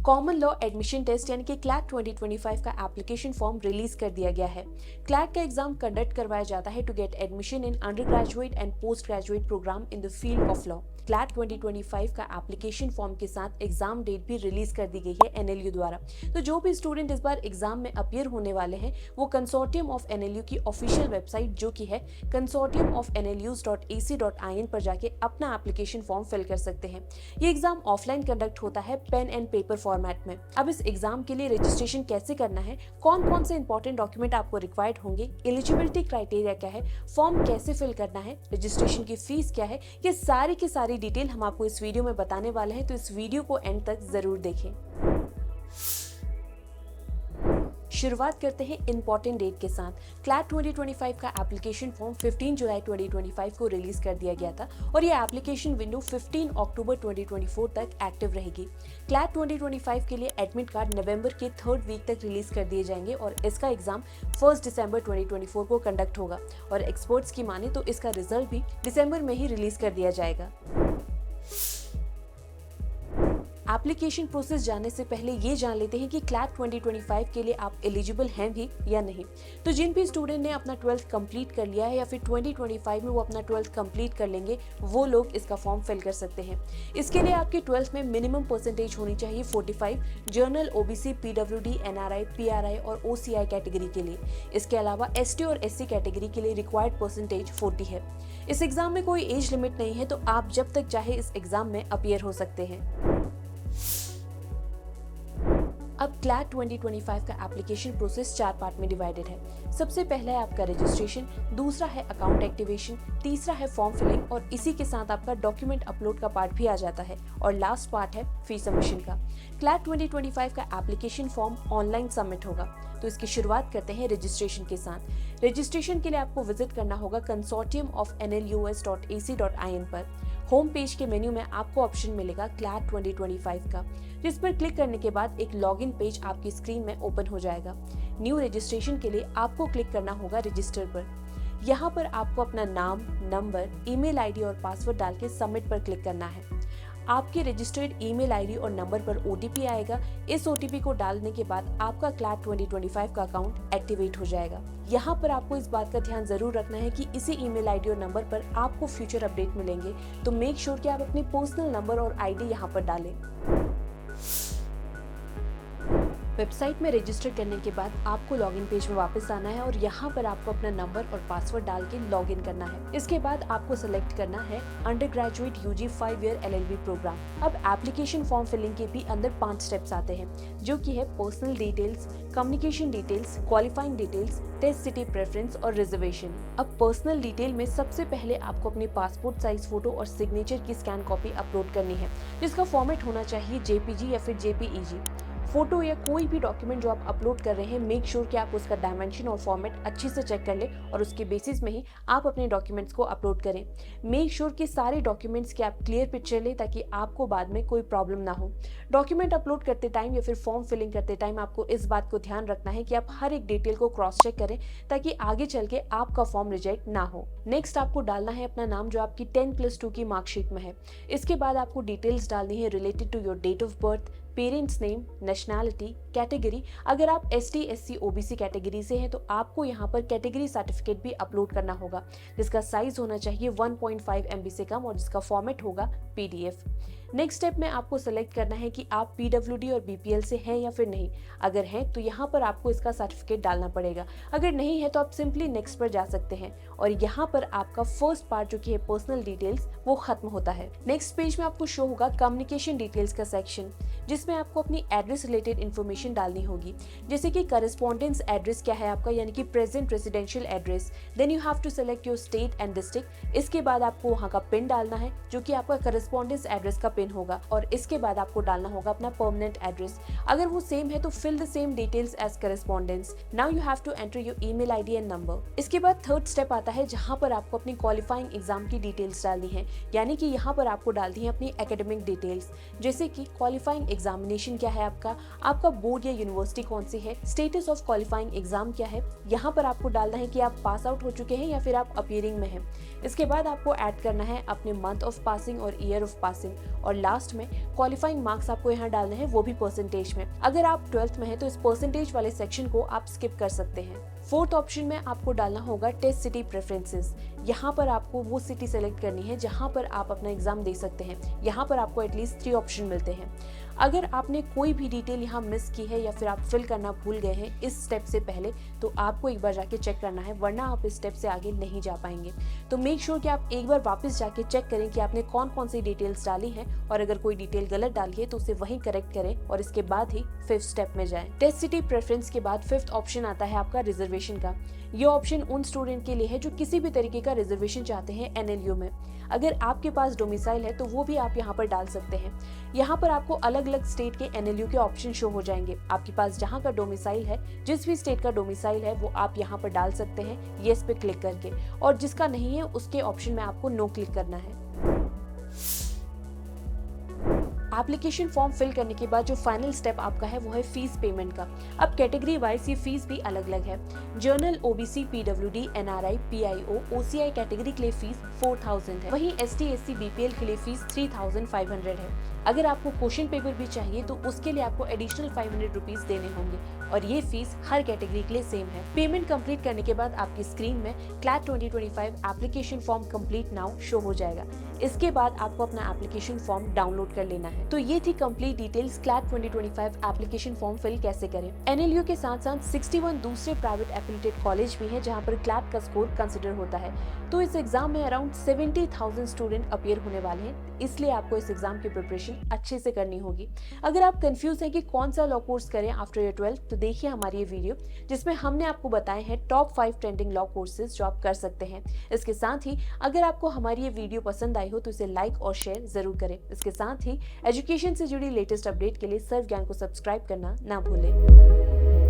Common law admission test यानी कि CLAT 2025 का एप्लीकेशन फॉर्म रिलीज कर दिया गया है। क्लैट का एग्जाम कंडक्ट करवाया जाता है to get admission in undergraduate and postgraduate program in the field of law. CLAT 2025 का एप्लीकेशन फॉर्म के साथ एग्जाम डेट भी रिलीज कर दी गई है एनएलयू द्वारा। तो जो भी स्टूडेंट इस बार एग्जाम में अपीयर होने वाले हैं वो कंसोर्टियम ऑफ एनएलयू की ऑफिशियल वेबसाइट जो कि है consortiumofnlus.ac.in पर जाके अपना एप्लीकेशन फॉर्म फिल कर सकते हैं। ये एग्जाम ऑफलाइन कंडक्ट होता है पेन एंड पेपर फॉर्मेट में। अब इस एग्जाम के लिए रजिस्ट्रेशन कैसे करना है, कौन कौन से इंपॉर्टेंट डॉक्यूमेंट आपको रिक्वायर्ड होंगे, एलिजिबिलिटी क्राइटेरिया क्या है, फॉर्म कैसे फिल करना है, रजिस्ट्रेशन की फीस क्या है, ये सारी की सारी डिटेल हम आपको इस वीडियो में बताने वाले हैं। तो इस वीडियो को एंड तक जरूर देखें। शुरुआत करते हैं इंपॉर्टेंट डेट के साथ। क्लैट 2025 का एप्लीकेशन फॉर्म 15 जुलाई 2025 को रिलीज कर दिया गया था और ये एप्लीकेशन विंडो 15 अक्टूबर 2024 तक एक्टिव रहेगी। क्लैट 2025 के लिए एडमिट कार्ड नवंबर के 3rd वीक तक रिलीज कर दिए जाएंगे और इसका एग्जाम 1 दिसंबर 2024 को कंडक्ट होगा और एक्सपर्ट्स की माने तो इसका रिजल्ट भी दिसंबर में ही रिलीज कर दिया जाएगा। एप्लीकेशन प्रोसेस जानने से पहले ये जान लेते हैं कि क्लैट 2025 के लिए आप एलिजिबल हैं भी या नहीं। तो जिन भी स्टूडेंट ने अपना 12th कंप्लीट कर लिया है या फिर 2025 में वो अपना 12th कंप्लीट कर लेंगे वो लोग इसका फॉर्म फिल कर सकते हैं। इसके लिए आपकी 12th में मिनिमम परसेंटेज होनी चाहिए 45 general, OBC, PWD, NRI, PRI और ओसीआई कैटेगरी के लिए। इसके अलावा एसटी और एससी कैटेगरी के लिए रिक्वायर्ड परसेंटेज 40 है। इस एग्जाम में कोई एज लिमिट नहीं है तो आप जब तक चाहे इस एग्जाम में अपीयर हो सकते हैं। अब क्लैट 2025 का एप्लीकेशन प्रोसेस 4 पार्ट में डिवाइडेड है। सबसे पहला है आपका रजिस्ट्रेशन, दूसरा है अकाउंट एक्टिवेशन, तीसरा है फॉर्म फिलिंग और इसी के साथ आपका डॉक्यूमेंट अपलोड का पार्ट भी आ जाता है और लास्ट पार्ट है फी सबमिशन का। क्लैट 2025 का एप्लीकेशन फॉर्म ऑनलाइन सबमिट होगा। तो इसकी शुरुआत करते हैं रजिस्ट्रेशन के साथ। रजिस्ट्रेशन के लिए आपको विजिट करना होगा consortiumofnlus.ac.in पर। होम पेज के मेन्यू में आपको ऑप्शन मिलेगा क्लैट 2025 का, जिस पर क्लिक करने के बाद एक लॉगिन पेज आपकी स्क्रीन में ओपन हो जाएगा। न्यू रजिस्ट्रेशन के लिए आपको क्लिक करना होगा रजिस्टर पर। यहाँ पर आपको अपना नाम, नंबर, ईमेल आईडी और पासवर्ड डाल के सबमिट पर क्लिक करना है। आपके रजिस्टर्ड ईमेल आईडी और नंबर पर ओटीपी आएगा। इस ओटीपी को डालने के बाद आपका क्लैट 2025 का अकाउंट एक्टिवेट हो जाएगा। यहाँ पर आपको इस बात का ध्यान जरूर रखना है कि इसी ईमेल आईडी और नंबर पर आपको फ्यूचर अपडेट मिलेंगे, तो मेक श्योर कि आप अपनी पर्सनल नंबर और आईडी यहाँ पर डालें। वेबसाइट में रजिस्टर करने के बाद आपको लॉगिन पेज में वापस आना है और यहाँ पर आपको अपना नंबर और पासवर्ड डाल के लॉगिन करना है। इसके बाद आपको सेलेक्ट करना है undergraduate UG 5 year LLB program. अब एप्लीकेशन फॉर्म फिलिंग के भी अंदर 5 स्टेप्स आते हैं जो कि है personal details, communication details, qualifying details, test city preference और रिजर्वेशन। अब पर्सनल डिटेल में सबसे पहले आपको अपनी पासपोर्ट साइज फोटो और सिग्नेचर की स्कैन कॉपी अपलोड करनी है, जिसका फॉर्मेट होना चाहिए JPG या फिर JPEG। फोटो या कोई भी डॉक्यूमेंट जो आप अपलोड कर रहे हैं मेक श्योर कि आप उसका डायमेंशन और फॉर्मेट अच्छे से चेक कर लें और उसके बेसिस में ही आप अपने डॉक्यूमेंट्स को अपलोड करें। मेक श्योर कि सारे डॉक्यूमेंट्स की आप क्लियर पिक्चर लें ताकि आपको बाद में कोई प्रॉब्लम ना हो। डॉक्यूमेंट अपलोड करते टाइम या फिर फॉर्म फिलिंग करते टाइम आपको इस बात को ध्यान रखना है कि आप हर एक डिटेल को क्रॉस चेक करें ताकि आगे चल के आपका फॉर्म रिजेक्ट ना हो। नेक्स्ट आपको डालना है अपना नाम जो आपकी 10+2 की मार्कशीट में है। इसके बाद आपको डिटेल्स डालनी है related to your date of birth, parents name, nationality, category. अगर आप ST, SC, OBC कैटेगरी से हैं तो आपको यहाँ पर कैटेगरी सर्टिफिकेट भी अपलोड करना होगा, जिसका साइज होना चाहिए 1.5 MB से कम और जिसका फॉर्मेट होगा PDF। नेक्स्ट स्टेप में आपको सेलेक्ट करना है कि आप PWD और BPL से हैं या फिर नहीं। अगर हैं तो यहाँ पर आपको इसका सर्टिफिकेट डालना पड़ेगा, अगर नहीं है तो आप सिंपली नेक्स्ट पर जा सकते हैं और यहाँ पर आपका फर्स्ट पार्ट जो कि है पर्सनल डिटेल्स वो खत्म होता है। नेक्स्ट पेज में आपको शो होगा कम्युनिकेशन डिटेल्स का सेक्शन, जिसमें आपको अपनी एड्रेस रिलेटेड इन्फॉर्मेशन डालनी होगी, जैसे कि करस्पॉन्डेंस एड्रेस क्या है आपका यानी कि present residential address. Then you have to select your state and district. इसके बाद आपको वहाँ का पिन डालना है जो कि आपका करस्पॉन्डेंस एड्रेस का पिन होगा और इसके बाद आपको डालना होगा अपना परमानेंट एड्रेस। अगर वो सेम है तो fill the same details as correspondence. Now you have to enter your email ID and number. इसके बाद थर्ड स्टेप आता है जहाँ पर आपको अपनी क्वालिफाइंग एग्जाम की डिटेल्स डालनी है, यानी कि यहाँ पर आपको डालनी है अपनी एकेडमिक डिटेल्स, जैसे कि क्वालिफाइंग एग्जाम एग्जामिनेशन क्या है आपका बोर्ड या यूनिवर्सिटी कौन सी है, स्टेटस ऑफ क्वालिफाइंग एग्जाम क्या है, यहाँ पर आपको डालना है कि आप पास आउट हो चुके हैं या फिर आप अपीयरिंग में हैं। इसके बाद आपको ऐड करना है अपने मंथ ऑफ पासिंग और ईयर ऑफ पासिंग, और लास्ट में क्वालिफाइंग मार्क्स आपको यहाँ डालने हैं, वो भी परसेंटेज में। अगर आप 12th में हैं तो इस परसेंटेज वाले सेक्शन को आप स्किप कर सकते हैं। फोर्थ ऑप्शन में आपको डालना होगा टेस्ट सिटी प्रेफरेंसेस। यहाँ पर आपको वो सिटी सेलेक्ट करनी है जहाँ पर आप अपना एग्जाम दे सकते हैं। यहाँ पर आपको एटलीस्ट 3 ऑप्शन मिलते हैं। अगर आपने कोई भी डिटेल यहाँ मिस की है या फिर आप फिल करना भूल गए हैं इस स्टेप से पहले, तो आपको एक बार जाके चेक करना है, वरना आप इस स्टेप से आगे नहीं जा पाएंगे। तो मेक श्योर कि आप एक बार वापस जाके चेक करें कि आपने कौन कौन सी डिटेल्स डाली हैं, और अगर कोई डिटेल गलत डाली है तो उसे वहीं करेक्ट करें और इसके बाद ही 5th स्टेप में जाएं। टेस्ट सिटी प्रेफरेंस के बाद 5th ऑप्शन आता है आपका रिजर्वेशन का। ये ऑप्शन उन स्टूडेंट के लिए है जो किसी भी तरीके का रिजर्वेशन चाहते हैं एनएलयू में। अगर आपके पास डोमिसाइल है तो वो भी आप यहाँ पर डाल सकते हैं। यहाँ पर आपको अलग अलग स्टेट के एनएलयू के ऑप्शन शो हो जाएंगे। आपके पास जहाँ का डोमिसाइल है, जिस भी स्टेट का डोमिसाइल है, वो आप यहाँ पर डाल सकते हैं येस पे क्लिक करके, और जिसका नहीं है उसके ऑप्शन में आपको नो क्लिक करना है। एप्लीकेशन फॉर्म फिल करने के बाद जो फाइनल स्टेप आपका है वो है फीस पेमेंट का। अब कैटेगरी वाइज ये फीस भी अलग अलग है। Journal, OBC, PWD, NRI, PIO, OCI category के लिए फीस 4000 है। वहीं एसटी, एससी, बीपीएल के लिए फीस 3500 है। अगर आपको क्वेश्चन पेपर भी चाहिए तो उसके लिए आपको एडिशनल 500 रुपीज देने होंगे, और ये फीस हर कैटेगरी के लिए सेम है। पेमेंट कंप्लीट करने के बाद आपकी स्क्रीन में CLAT 2025 application form complete now show हो जाएगा। इसके बाद आपको अपना एप्लीकेशन फॉर्म डाउनलोड कर लेना है। तो ये थी complete details CLAT 2025 application form fill कैसे करें। एनएलयू के साथ साथ 61 दूसरे प्राइवेट एफिलिएटेड कॉलेज भी है जहाँ पर क्लैट का स्कोर कंसिडर होता है। तो इस एग्जाम में अराउंड 70,000 स्टूडेंट अपीयर होने वाले हैं, इसलिए आपको इस एग्जाम की प्रिपरेशन अच्छे से करनी होगी। अगर आप कंफ्यूज हैं कि कौन सा लॉ कोर्स करें आफ्टर ईयर 12, तो देखिए हमारी ये वीडियो जिसमें हमने आपको बताए हैं टॉप 5 ट्रेंडिंग लॉ कोर्सेज जो आप कर सकते हैं। इसके साथ ही अगर आपको हमारी ये वीडियो पसंद आई हो तो इसे लाइक और शेयर जरूर करें। इसके साथ ही एजुकेशन से जुड़ी लेटेस्ट अपडेट के लिए सर्व ज्ञान को सब्सक्राइब करना ना भूलें।